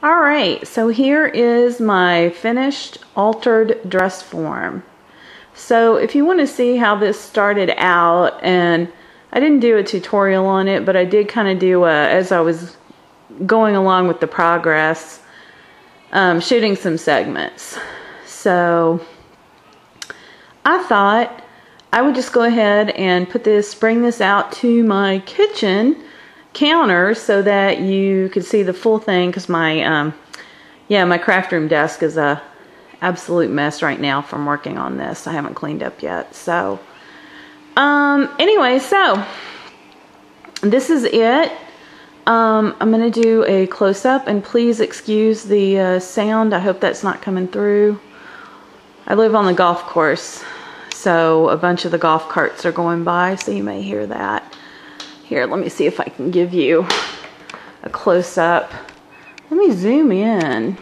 Alright, so here is my finished altered dress form. So if you want to see how this started out, and I didn't do a tutorial on it, but I did kind of do as I was going along with the progress, shooting some segments. So I thought I would just go ahead and bring this out to my kitchen counter so that you could see the full thing, because my my craft room desk is a absolute mess right now from working on this. I haven't cleaned up yet. So anyway, so this is it. I'm gonna do a close-up, and please excuse the sound. I hope that's not coming through. I live on the golf course, so a bunch of the golf carts are going by, so you may hear that. Here, let me see if I can give you a close-up. Let me zoom in.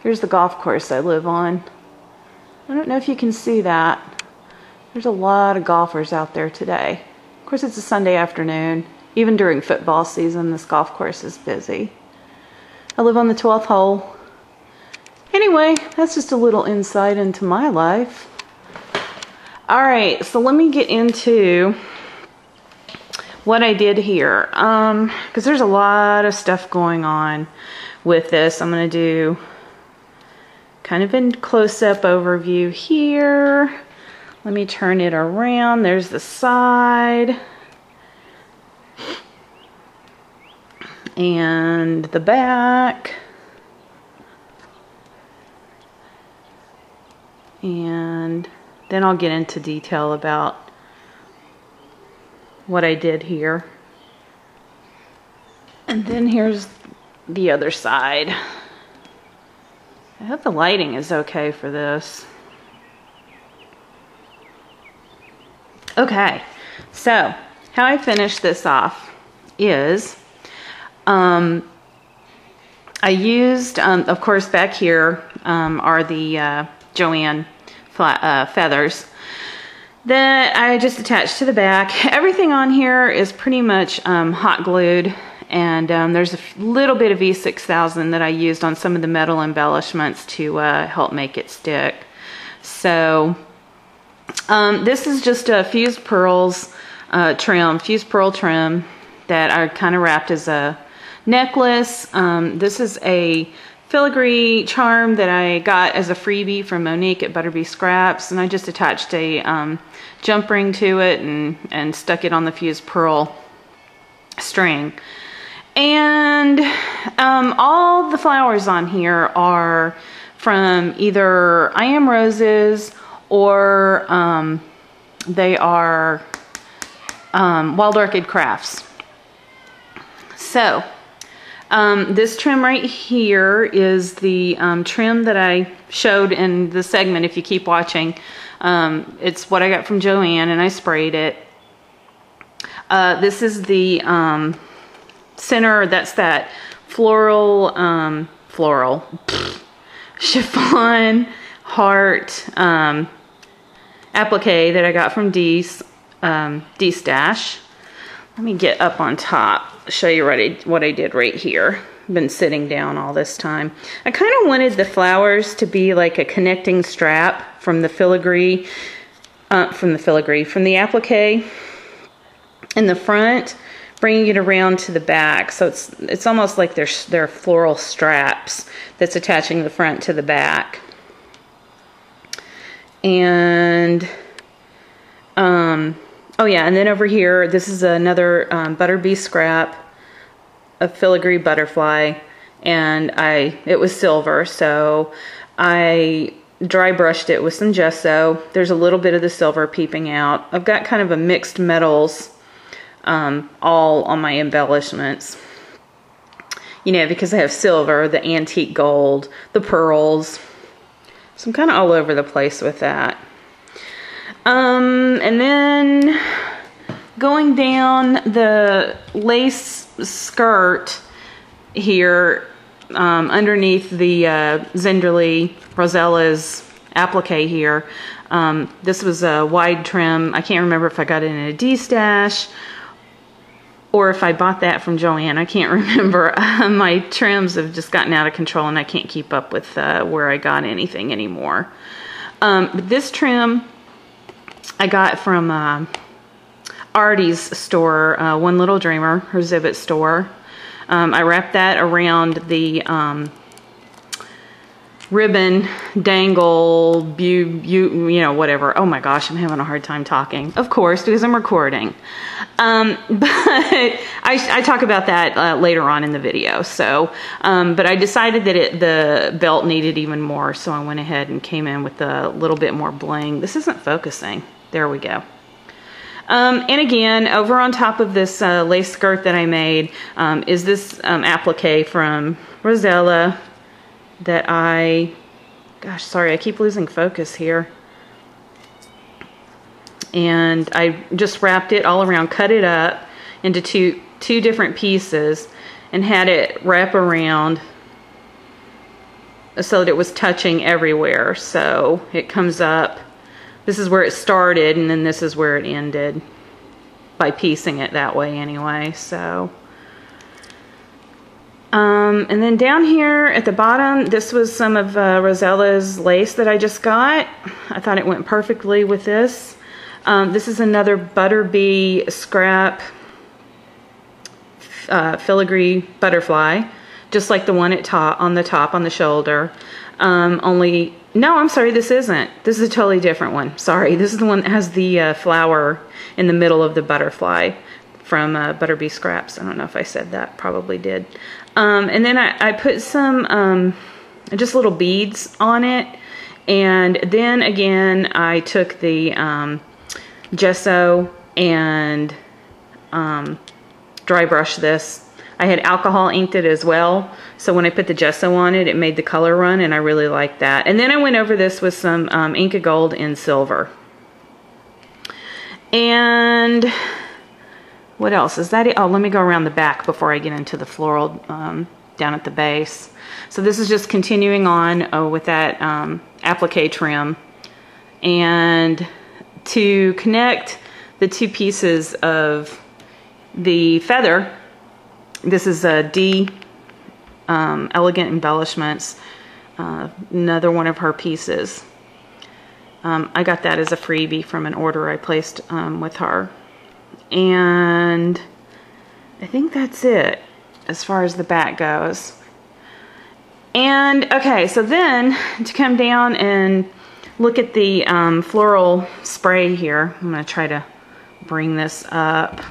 Here's the golf course I live on. I don't know if you can see that. There's a lot of golfers out there today. Of course, it's a Sunday afternoon. Even during football season, this golf course is busy. I live on the 12th hole. Anyway, that's just a little insight into my life. All right, so let me get into what I did here, because there's a lot of stuff going on with this. I'm going to do kind of a close-up overview here. Let me turn it around. There's the side and the back, and then I'll get into detail about what I did here. And then here's the other side. I hope the lighting is okay for this. Okay, so how I finished this off is I used, of course, back here are the Joanne feathers that I just attached to the back. Everything on here is pretty much hot glued, and there's a little bit of E6000 that I used on some of the metal embellishments to help make it stick. So this is just a fused pearls fused pearl trim that I kind of wrapped as a necklace. This is a filigree charm that I got as a freebie from Monique at Butterbee Scraps, and I just attached a jump ring to it and stuck it on the fused pearl string. And all the flowers on here are from either I Am Roses or they are Wild Orchid Crafts. So this trim right here is the trim that I showed in the segment, if you keep watching. It's what I got from Joanne, and I sprayed it. This is the center, that's that floral chiffon heart applique that I got from D-Stash. Let me get up on top, show you what I did right here. I've been sitting down all this time. I kind of wanted the flowers to be like a connecting strap from the filigree, from the applique in the front, bringing it around to the back. So it's almost like they're floral straps that's attaching the front to the back. And oh yeah, and then over here, this is another Butterbee scrap, a filigree butterfly, and it was silver, so I dry brushed it with some gesso. There's a little bit of the silver peeping out. I've got kind of a mixed metals all on my embellishments, you know, because I have silver, the antique gold, the pearls, so I'm kind of all over the place with that. And then going down the lace skirt here, underneath the Zenderly Rosella's applique here, this was a wide trim. I can't remember if I got it in a D-Stash or if I bought that from Joann, I can't remember. My trims have just gotten out of control and I can't keep up with where I got anything anymore. But this trim I got from Artie's store, One Little Dreamer, her Zibbet store. I wrapped that around the ribbon dangle, you know, whatever. Oh my gosh, I'm having a hard time talking. Of course, because I'm recording. But I talk about that later on in the video. So, but I decided that the belt needed even more, so I went ahead and came in with a little bit more bling. This isn't focusing. There we go. And again, over on top of this lace skirt that I made is this applique from Rosella that gosh, sorry, I keep losing focus here. And I just wrapped it all around, cut it up into two different pieces and had it wrap around so that it was touching everywhere. So it comes up, this is where it started, and then this is where it ended by piecing it that way anyway. So and then down here at the bottom, this was some of Rosella's lace that I just got. I thought it went perfectly with this. This is another Butterbee scrap filigree butterfly, just like the one on the shoulder. Only, no, I'm sorry, this isn't. This is a totally different one. Sorry, this is the one that has the flower in the middle of the butterfly from Butterbee Scraps. I don't know if I said that, probably did. And then I put some just little beads on it, and then again I took the gesso and dry brushed this. I had alcohol inked it as well, so when I put the gesso on it, it made the color run, and I really liked that. And then I went over this with some Inca Gold and silver. And what else? Is that it? Oh, let me go around the back before I get into the floral down at the base. So this is just continuing on with that applique trim. And to connect the two pieces of the feather, this is a D Elegant Embellishments, another one of her pieces. I got that as a freebie from an order I placed with her. And I think that's it as far as the back goes. And okay, so then to come down and look at the floral spray here, I'm going to try to bring this up.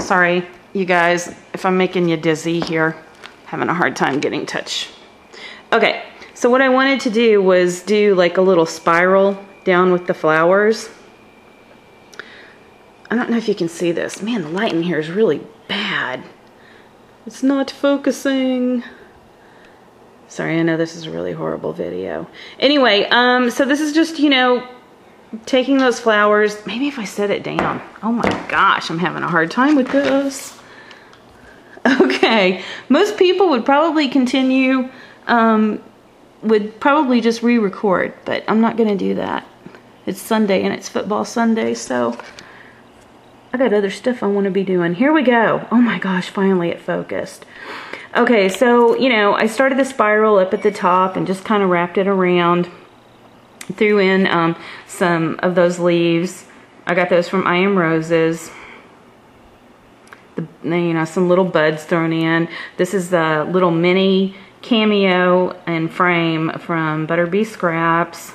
Sorry you guys if I'm making you dizzy here, having a hard time getting touch. Okay, so what I wanted to do was do like a little spiral down with the flowers. I don't know if you can see this. Man, the light in here is really bad. It's not focusing. Sorry, I know this is a really horrible video. Anyway, so this is just, you know, taking those flowers. Maybe if I set it down. Oh my gosh, I'm having a hard time with this. Okay, most people would probably continue, would probably just re-record, but I'm not gonna do that. It's Sunday and it's football Sunday, so I got other stuff I want to be doing. Here we go. Oh my gosh, finally it focused. Okay, so, you know, I started the spiral up at the top and just kind of wrapped it around. Threw in some of those leaves. I got those from I Am Roses. You know, some little buds thrown in. This is the little mini cameo and frame from Butterbee Scraps.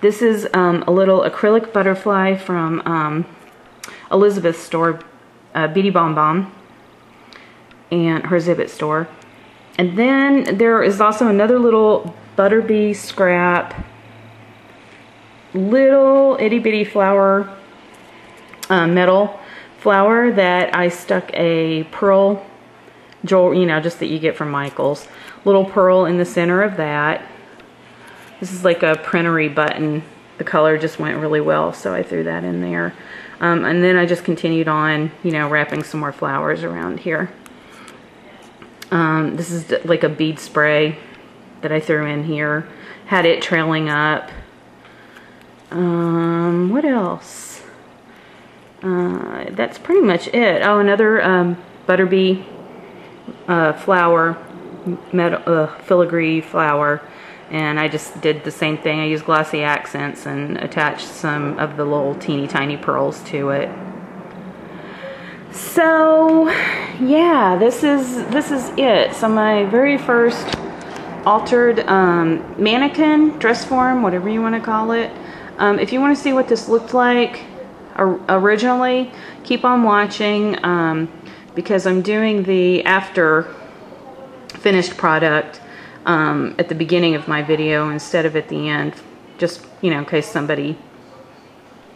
This is a little acrylic butterfly from Elizabeth's store, Beady Bomb Bomb, and her Zibbet store. And then there is also another little Butterbee Scrap, little itty bitty flower, metal flower that I stuck a pearl jewel, you know, just that you get from Michael's. Little pearl in the center of that. This is like a printery button. The color just went really well, so I threw that in there. And then I just continued on, you know, wrapping some more flowers around here. This is like a bead spray that I threw in here. Had it trailing up. What else? That's pretty much it. Oh, another butterbee flower, filigree flower, and I just did the same thing. I used glossy accents and attached some of the little teeny tiny pearls to it. So yeah, this is it. So my very first altered mannequin, dress form, whatever you want to call it. If you want to see what this looked like originally, keep on watching, because I'm doing the after finished product at the beginning of my video instead of at the end, just, you know, in case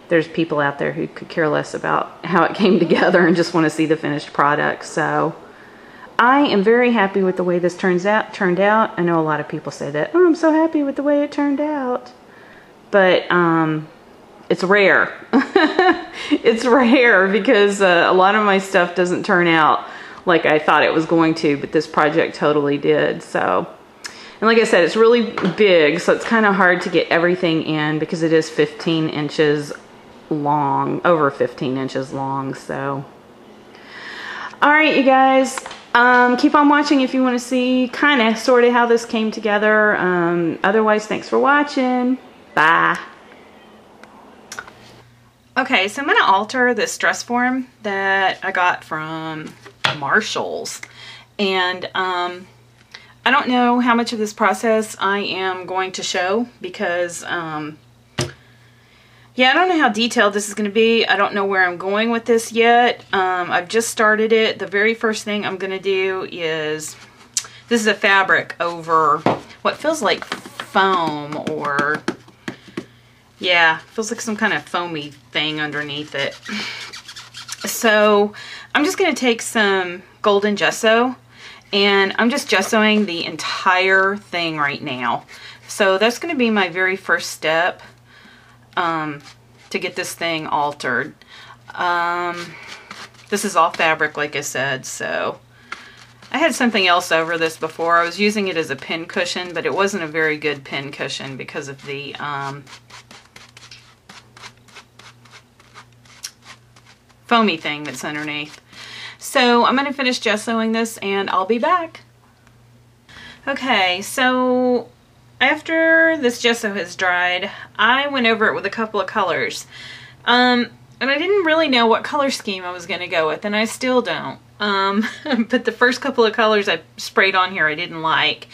there's people out there who could care less about how it came together and just want to see the finished product. So I am very happy with the way this turned out. I know a lot of people say that, oh, I'm so happy with the way it turned out, but it's rare. It's rare because a lot of my stuff doesn't turn out like I thought it was going to, but this project totally did. So, and like I said, it's really big, so it's kind of hard to get everything in because it is 15 inches long, over 15 inches long. So, all right, you guys, keep on watching if you want to see kind of sort of how this came together. Otherwise, thanks for watching. Bye. Okay, so I'm going to alter this dress form that I got from Marshall's, and I don't know how much of this process I am going to show because yeah, I don't know how detailed this is going to be. I don't know where I'm going with this yet. I've just started it. The very first thing I'm going to do is, this is a fabric over what feels like foam, or yeah, feels like some kind of foamy thing underneath it. So I'm just going to take some golden gesso, and I'm just gessoing the entire thing right now. So that's going to be my very first step to get this thing altered. This is all fabric, like I said, so I had something else over this before. I was using it as a pin cushion, but it wasn't a very good pin cushion because of the foamy thing that's underneath. So I'm going to finish gessoing this and I'll be back. Okay, so after this gesso has dried, I went over it with a couple of colors. And I didn't really know what color scheme I was going to go with, and I still don't. But the first couple of colors I sprayed on here I didn't like.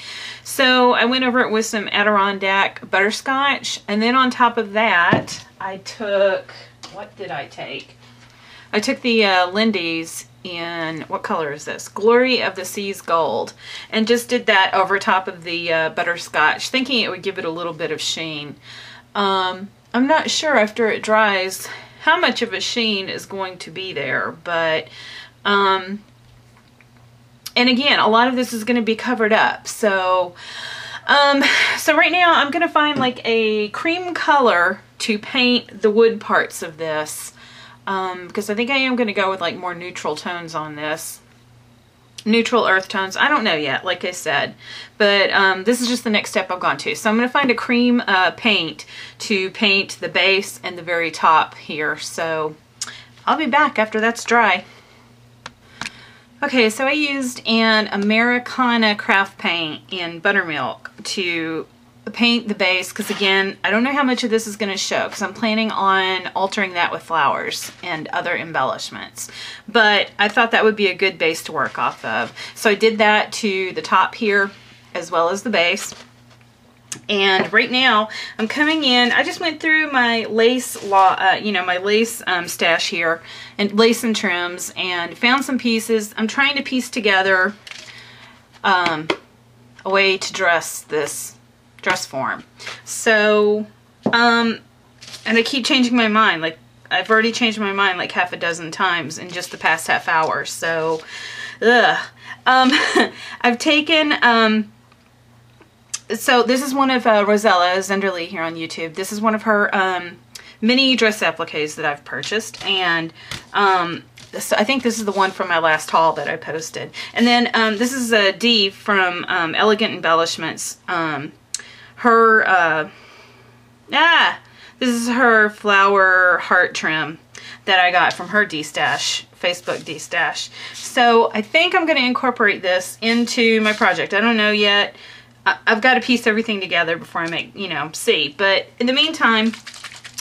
So I went over it with some Adirondack butterscotch, and then on top of that I took, what did I take? I took the Lindy's in, what color is this? Glory of the Seas Gold, and just did that over top of the butterscotch, thinking it would give it a little bit of sheen. I'm not sure after it dries how much of a sheen is going to be there, but and again, a lot of this is going to be covered up. So so right now I'm going to find like a cream color to paint the wood parts of this, because I think I am going to go with like more neutral tones on this. Neutral earth tones. I don't know yet, like I said, but this is just the next step I've gone to. So I'm going to find a cream paint to paint the base and the very top here. So I'll be back after that's dry. Okay, so I used an Americana craft paint in buttermilk to paint the base, because again, I don't know how much of this is going to show because I'm planning on altering that with flowers and other embellishments, but I thought that would be a good base to work off of. So I did that to the top here as well as the base. And right now I'm coming in, I just went through my lace my lace stash here, and lace and trims, and found some pieces. I'm trying to piece together a way to dress this dress form. So and I keep changing my mind. Like, I've already changed my mind like half a dozen times in just the past half hour. So I've taken so this is one of Rosella Zenderly here on YouTube. This is one of her mini dress appliques that I've purchased, and so I think this is the one from my last haul that I posted. And then this is a D from Elegant Embellishments. This is her flower heart trim. that I got from her D-Stash, Facebook D-Stash. So I think I'm going to incorporate this into my project. I don't know yet. I've got to piece everything together before I make, you know, see. But in the meantime,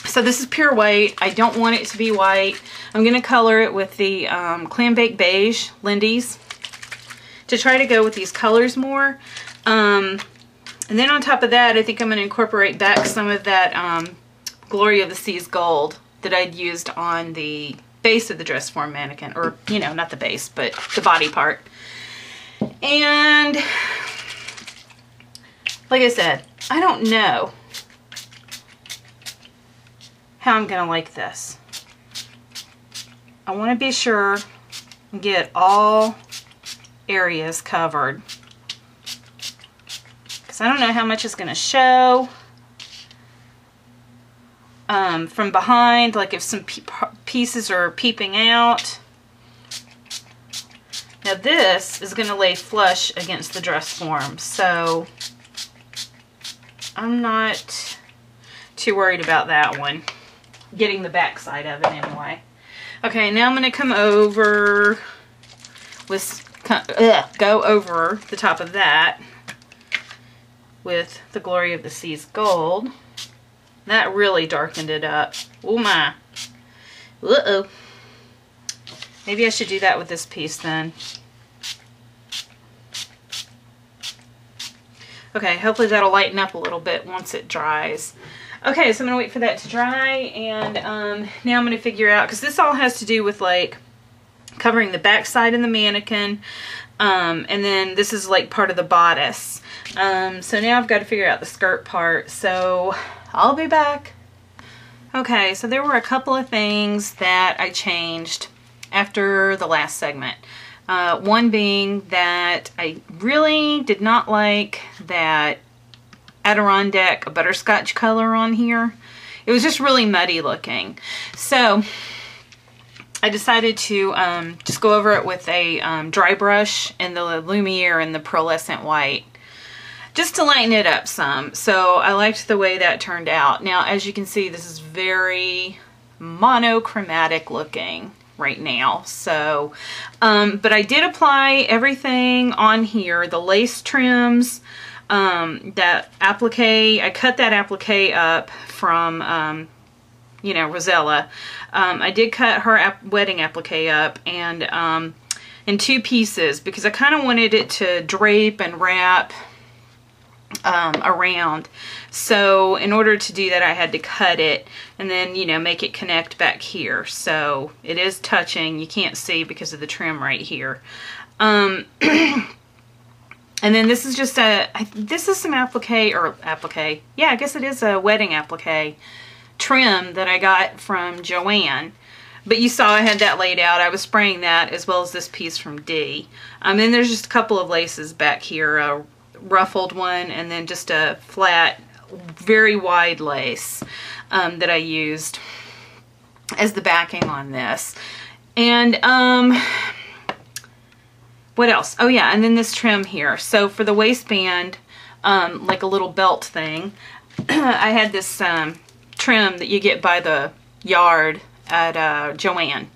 so this is pure white. I don't want it to be white. I'm going to color it with the Clam Bake Beige Lindy's to try to go with these colors more. And then on top of that, I think I'm going to incorporate back some of that Glory of the Seas Gold that I'd used on the base of the Dressform mannequin. Or, you know, not the base, but the body part. And like I said, I don't know how I'm going to like this. I want to be sure and get all areas covered. Because I don't know how much is going to show from behind, like if some pieces are peeping out. Now this is going to lay flush against the Dressform, so I'm not too worried about that one. Getting the back side of it anyway. Okay, now I'm going to come over with, go over the top of that with the Glory of the Seas Gold. That really darkened it up. Oh my. Uh-oh. Maybe I should do that with this piece then. Okay, hopefully that'll lighten up a little bit once it dries. Okay, so I'm going to wait for that to dry, and now I'm going to figure out, because this all has to do with like covering the back side of the mannequin, and then this is like part of the bodice. So now I've got to figure out the skirt part, so I'll be back. Okay, so there were a couple of things that I changed after the last segment. One being that I really did not like that Adirondack butterscotch color on here. It was just really muddy looking. So I decided to just go over it with a dry brush in the Lumiere and the pearlescent white, just to lighten it up some. So I liked the way that turned out. Now, as you can see, this is very monochromatic looking right now. So, but I did apply everything on here, the lace trims, that applique. I cut that applique up from, you know, Rosella. I did cut her wedding applique up and in two pieces because I kind of wanted it to drape and wrap around. So in order to do that, I had to cut it and then, you know, make it connect back here. So it is touching. You can't see because of the trim right here. And then this is just this is some applique. Yeah, I guess it is a wedding applique trim that I got from Joann. But you saw I had that laid out. I was spraying that as well as this piece from D. Then there's just a couple of laces back here, a ruffled one and then just a flat, very wide lace that I used as the backing on this. And what else? Oh yeah, and then this trim here. So for the waistband, like a little belt thing, I had this trim that you get by the yard at Joann.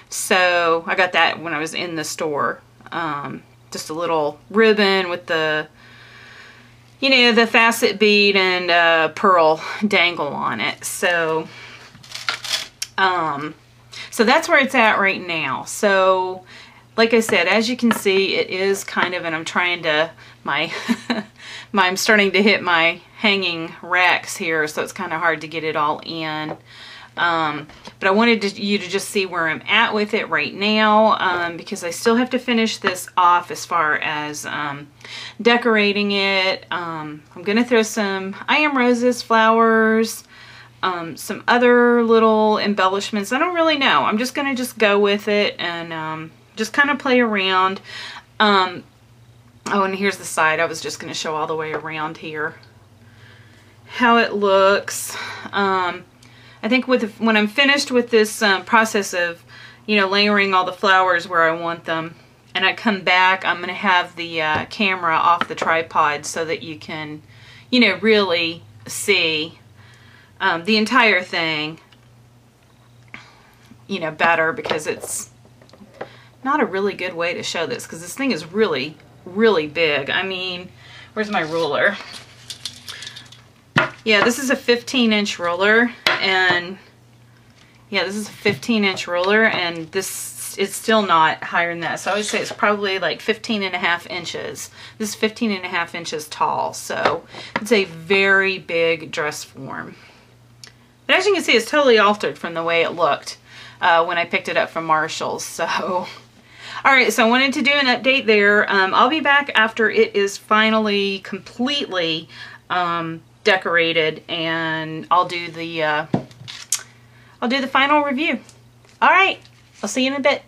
So I got that when I was in the store. Just a little ribbon with the, you know, the facet bead and pearl dangle on it. So, so that's where it's at right now. So, like I said, as you can see, it is kind of, and I'm trying to, I'm starting to hit my hanging racks here, so it's kind of hard to get it all in. But I wanted you to just see where I'm at with it right now, because I still have to finish this off as far as decorating it. I'm going to throw some I Am Roses flowers, some other little embellishments. I don't really know. I'm just going to go with it and just kind of play around. Oh, and here's the side. I was just going to show all the way around here how it looks. I think when I'm finished with this process of, you know, layering all the flowers where I want them, and I come back, I'm going to have the camera off the tripod so that you can, you know, really see the entire thing you know, better, because it's not a really good way to show this, because this thing is really, really big. I mean, where's my ruler? Yeah, this is a 15-inch ruler, and yeah, this is a 15-inch ruler, and this is still not higher than that. So I would say it's probably like 15.5 inches. This is 15.5 inches tall, so it's a very big dress form. But as you can see, it's totally altered from the way it looked when I picked it up from Marshall's. So, all right, so I wanted to do an update there. I'll be back after it is finally completely decorated, and I'll do the final review. All right, I'll see you in a bit.